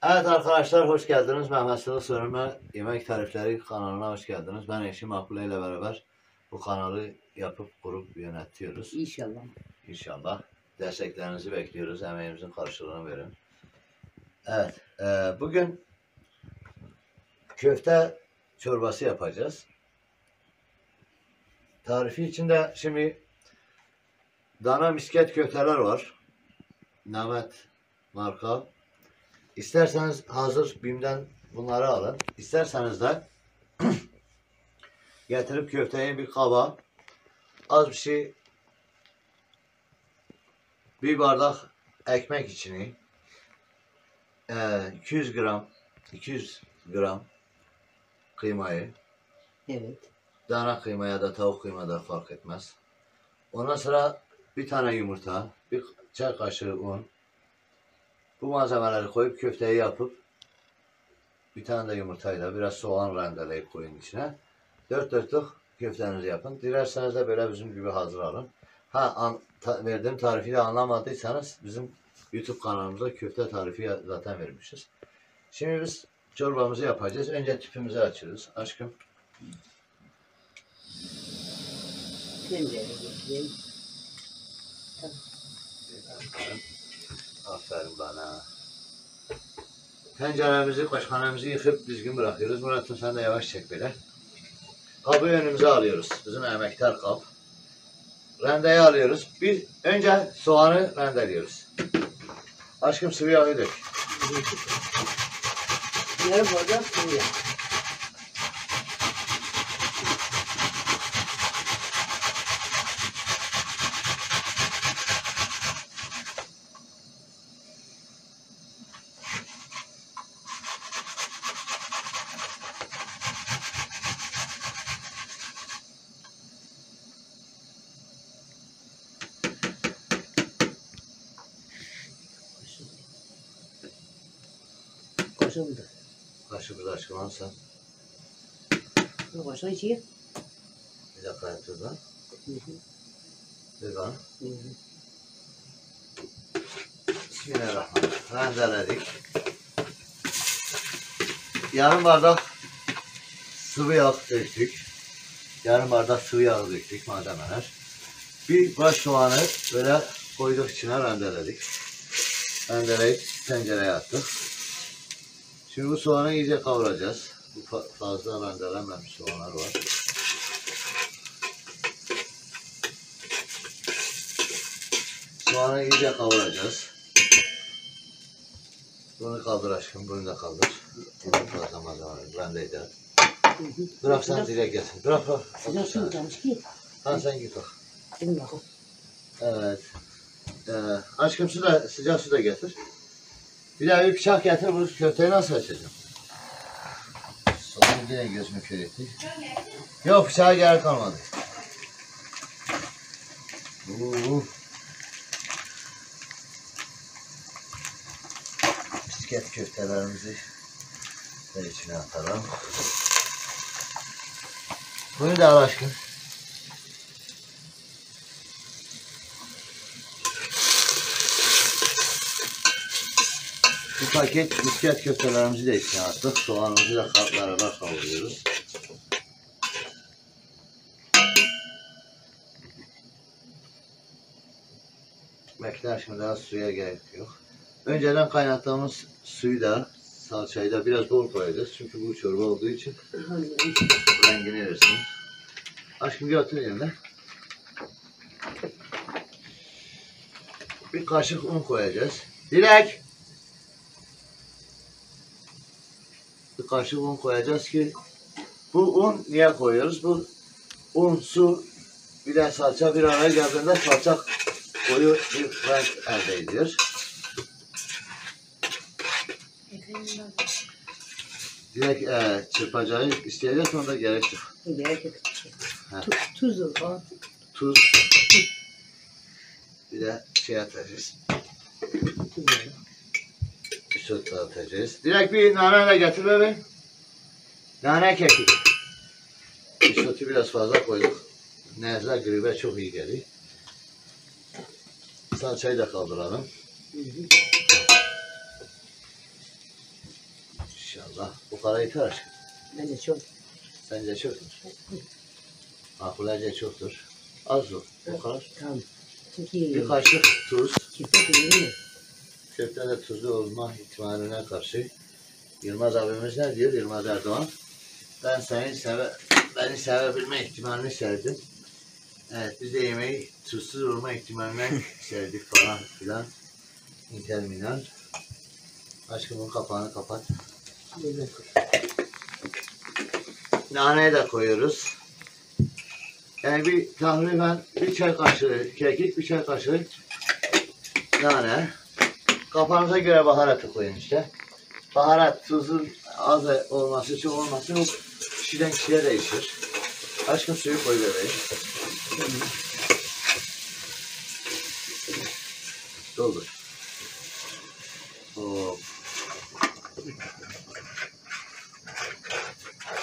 Evet arkadaşlar, hoş geldiniz. Mehmet Sılı Sönüm'e Yemek Tarifleri kanalına hoş geldiniz. Ben eşim Makbule ile beraber bu kanalı yapıp kurup yönetiyoruz. İnşallah. İnşallah. Desteklerinizi bekliyoruz. Emeğimizin karşılığını verin. Evet. Bugün köfte çorbası yapacağız. Tarifi içinde şimdi dana misket köfteler var. Mehmet marka. İsterseniz hazır BİM'den bunları alın. İsterseniz de getirip köfteyi bir kaba, az bir şey, bir bardak ekmek içini, 200 gram kıymayı, Evet. dana kıyma ya da tavuk kıyma da fark etmez. Ondan sonra bir tane yumurta, bir çay kaşığı un. Bu malzemeleri koyup köfteyi yapıp bir tane de yumurtayla biraz soğan rendeleyip koyun içine. Dört dörtlük köftenizi yapın. Dilerseniz de böyle bizim gibi hazır alın. Verdiğim tarifi de anlamadıysanız bizim YouTube kanalımızda köfte tarifi zaten vermişiz. Şimdi biz çorbamızı yapacağız. Önce tüpümüzü açıyoruz. Aşkım. Tencere getireyim. Aferin bana. Tenceremizi, kaşhanemizi yıkıp düzgün bırakıyoruz. Murat'ım sen de yavaş çek böyle. Kabı önümüze alıyoruz. Bizim emektar kap. Rendeyi alıyoruz. Önce soğanı rendeliyoruz. Aşkım sıvı yağı dök. Yarım bardak suyu. Kaşığımdı. Kaşığı aşkım al sen. Bu kaşığı içeyim. Bir dakika yaptırdan. Bir bana. Bismillahirrahmanirrahim. Rendeledik. Yarım bardak sıvı yağ döktük. Yarım bardak sıvı yağ döktük malzemeler. Bir baş soğanı böyle koyduk içine rendeledik. Rendeleyip tencereye attık. Şimdi bu soğanı iyice kavuracağız. Bu fazla rendelenmemiş soğanlar var. Soğanı iyice kavuracağız. Bunu kaldır aşkım, bunu da kaldır. Bunu fazla malzeme rendeydi. Bırak sen dile getir. Bırak. Sıcak su gelmiş ki. Sen git bak. Benim bakım. Evet. Aşkım sıcak su da getir. Bir daha bir bıçak getir, bu köfteyi nasıl açacağım? Soğanı yine gözümü kör etti. Yok, bıçağa gerek kalmadı. Misket köftelerimizi de içine atalım. Bunu da al aşkım. Bir paket misket köftelerimizi de içine attık. Soğanımızı da beraber kavuruyoruz. Bekler, şimdi daha suya gerek yok. Önceden kaynattığımız suyu da, salçayı da biraz bol koyacağız. Çünkü bu çorba olduğu için rengini versin. Aşkım götür yerine. Bir kaşık un koyacağız. Dilek! Bir kaşık un koyacağız ki bu un niye koyuyoruz? Bu un, su, bir de salça bir araya geldiğinde salça koyu bir renk elde ediyor. Direkt çırpacağı isteyeceğiz, onda gerek yok. Gerek yok. Tuz falan. Tuz. Bir de şey atacağız. Bir süt atacağız. Direkt bir nane de getir bebeğim. Nane kekik. Bir sütü biraz fazla koyduk. Nezle gribe çok iyi geliyor. Salçayı da kaldıralım. İnşallah. Bu kadar yeter aşkım. Bence çok. Sence çok mu? Makbulece çoktur. Az o. Bu kadar. Tamam. Çünkü Bir kaşık tuz. çifte değil mi? Köfte de tuzlu olma ihtimaline karşı. Yılmaz abimiz ne diyor? Yılmaz Erdoğan. Beni sevebilme ihtimalini sevdim. Evet, biz de yemeği tuzsuz olma ihtimalinden sevdik falan filan. Interminal. Aşkım bunun kapağını kapat. Naneyi de koyuyoruz. Yani bir tahriben bir çay kaşığı kekik, bir çay kaşığı nane. Kafanıza göre baharatı koyun işte. Baharat, tuzun az olması, çok olması o kişiden kişiye değişir. Aşkım suyu koy bebeğim. Doldur. Hop.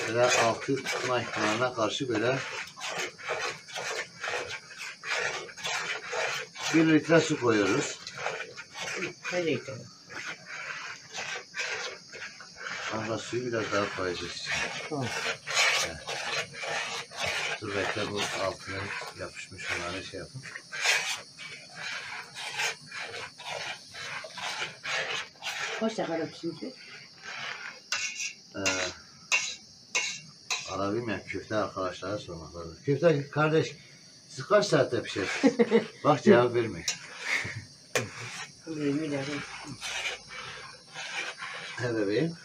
Böyle altı tutma ihtimaline karşı böyle 1 litre su koyuyoruz. Hadi. Ama suyu biraz daha koyacağız. Tamam. Dur bekle, bu altına yapışmış onları şey yapın. Kaç dakikada pişirdi? Alabilmeyen köfte arkadaşlara sormak lazım. Köfte kardeş, siz kaç saatte pişirsiniz? Bak cevap vermiyor. 20 dakika. He bebeğim.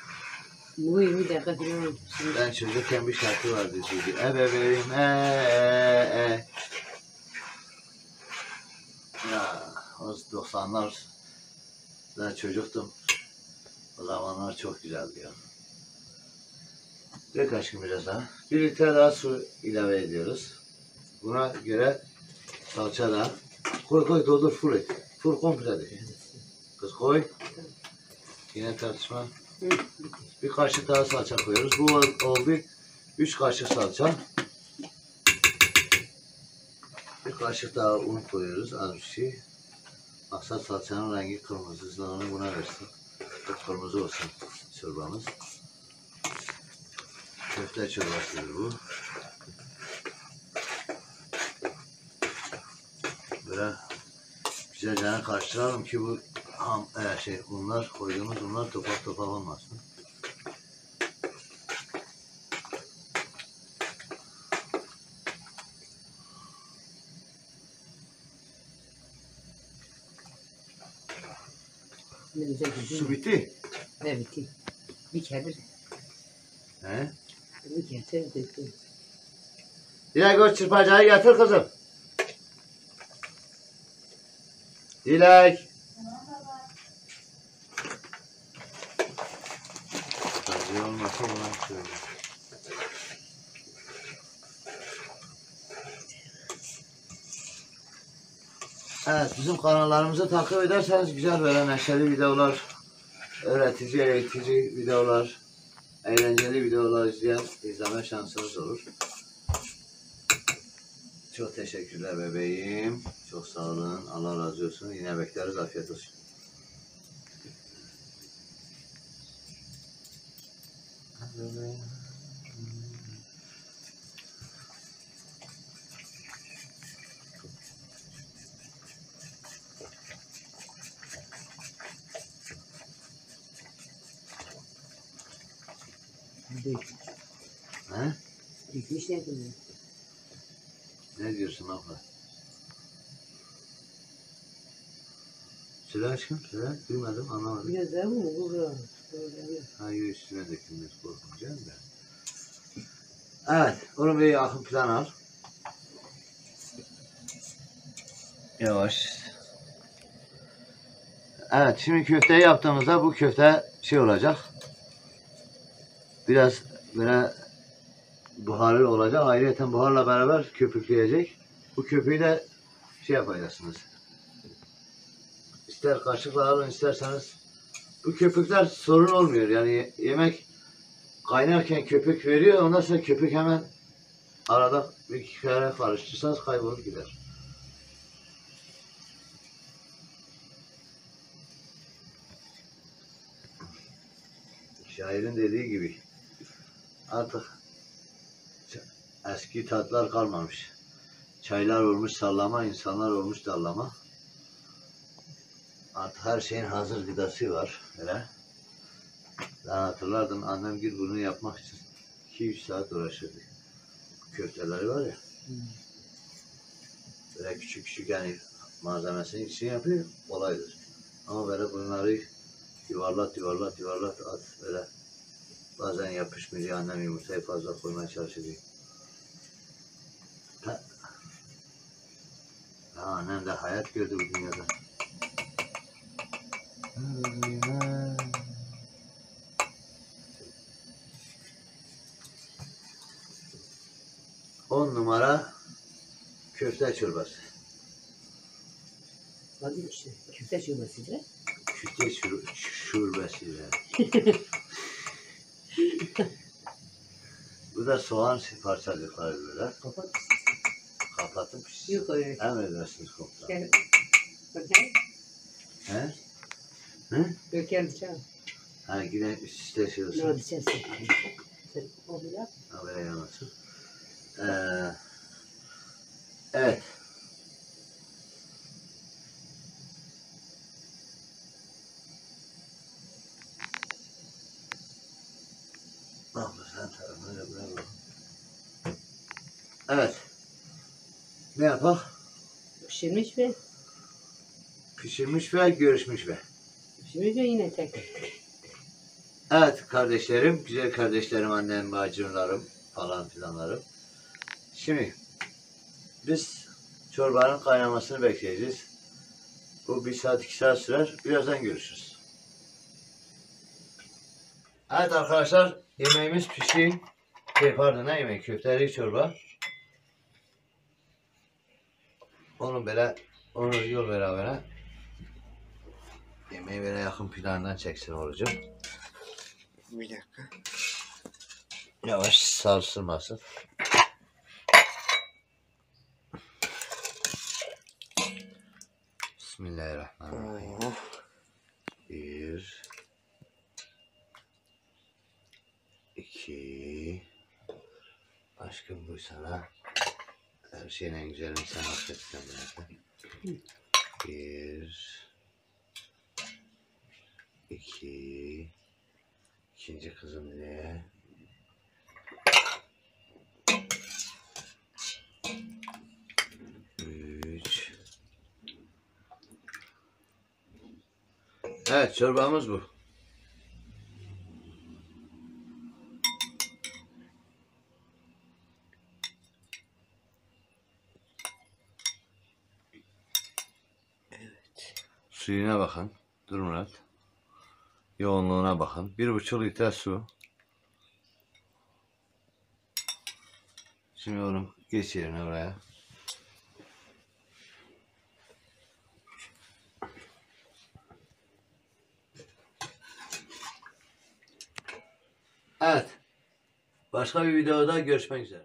Bu 20 dakika falan. Ben çocukken bir şarkı vardı. Bebeğim Ya o 90'lar ben çocuktum. O zamanlar çok güzeldi ya. Dök aşkım biraz daha. 1 litre daha su ilave ediyoruz. Buna göre salça da koy doldur full et. Full komple de. Kız koy. Yine tartışma. Bir kaşık daha salça koyuyoruz. Bu oldu 3 kaşık salça. Bir kaşık daha un koyuyoruz. Az bir şey. Maksat salçanın rengi kırmızılığını buna versin. Çok kırmızı olsun çorbamız. Köfte çorbasıdır bu. Böyle güzelce karıştıralım ki bu unlar koyduğumuz unlar topak topak olmasın. Su bitti. Evet bitti. Bir kere. He? Bir kere bitti. Dilek o çırpacağı getir kızım. Dilek. Acı olmasa buna söyle. Evet, bizim kanallarımızı takip ederseniz güzel böyle neşeli videolar, öğretici, eğitici videolar, eğlenceli videolar izleme şansınız olur. Çok teşekkürler bebeğim. Çok sağ olun. Allah razı olsun. Yine bekleriz. Afiyet olsun. He? Bitmiş ne kadar? Ne diyorsun abla? Söyle aşkım, söyle. Duymadım, anlamadım. Biraz daha mı? Bu Hayır, üstüne dökülmez, korkmayacağım da. Evet, onu bir yakın plan al. Yavaş. Evet, şimdi köfteyi yaptığımızda bu köfte şey olacak. Biraz böyle buharlı olacak. Ayrıca buharla beraber köpükleyecek. Bu köpüğü de şey yapacaksınız. İster kaşıkla alın, isterseniz. Bu köpükler sorun olmuyor. Yani yemek kaynarken köpük veriyor. Ondan sonra köpük hemen arada bir iki kere karıştırırsanız kaybolup gider. Şairin dediği gibi artık eski tatlar kalmamış. Çaylar olmuş sallama, insanlar olmuş dallama. Artık her şeyin hazır gıdası var. Öyle. Ben hatırlardım annem gül bunu yapmak için 2-3 saat uğraşırdı. Köfteleri var ya. Böyle küçük küçük yani malzemesini için yapıyor, kolaydır. Ama böyle bunları yuvarlat at böyle. Bazen yapışmıyor, annem yumurtayı fazla koymaya çalışıyor. Annem de hayat gördü bu dünyada. On numara köfte çorbası. Hadi işte. Köfte çorbası da. Köfte şurbesi. Bu da soğan parçacıkları böyle. Kapat. Kapatıp Yok öyle. emredersiniz komutan. Gel. Bakayım. He? He? Döker bıçağı. Ha yine üst üste şey Ne olsun. yapacaksın? Sen onu yap. Ha böyle yanılsın. Evet. Bak sen tarafına buraya bak. Evet. Ne yapak? Pişirmiş ve Pişirmiş ve görüşmüş ve. pişirmiş ve yine tekrar. Evet kardeşlerim, güzel kardeşlerim, annem, bacımlarım falan filanlarım. Şimdi biz çorbanın kaynamasını bekleyeceğiz. Bu 1 saat 2 saat sürer. Birazdan görüşürüz. Evet arkadaşlar yemeğimiz pişti. Pardon ne yemek? Köfteli çorba. Onu yol beraber. Yemeği böyle yakın plandan çeksin orucum. Bir dakika. Yavaş sarsılmasın. Bismillahirrahmanirrahim. 1 2 Aşkım bu sana. Her şeyin en güzelini sen affetsen zaten. 1 2 İkinci kızım diye. 3 Evet çorbamız bu. Suyuna bakın. Dur Murat. Yoğunluğuna bakın. 1,5 litre su. Şimdi oğlum geç yerine oraya. Evet. Başka bir videoda görüşmek üzere.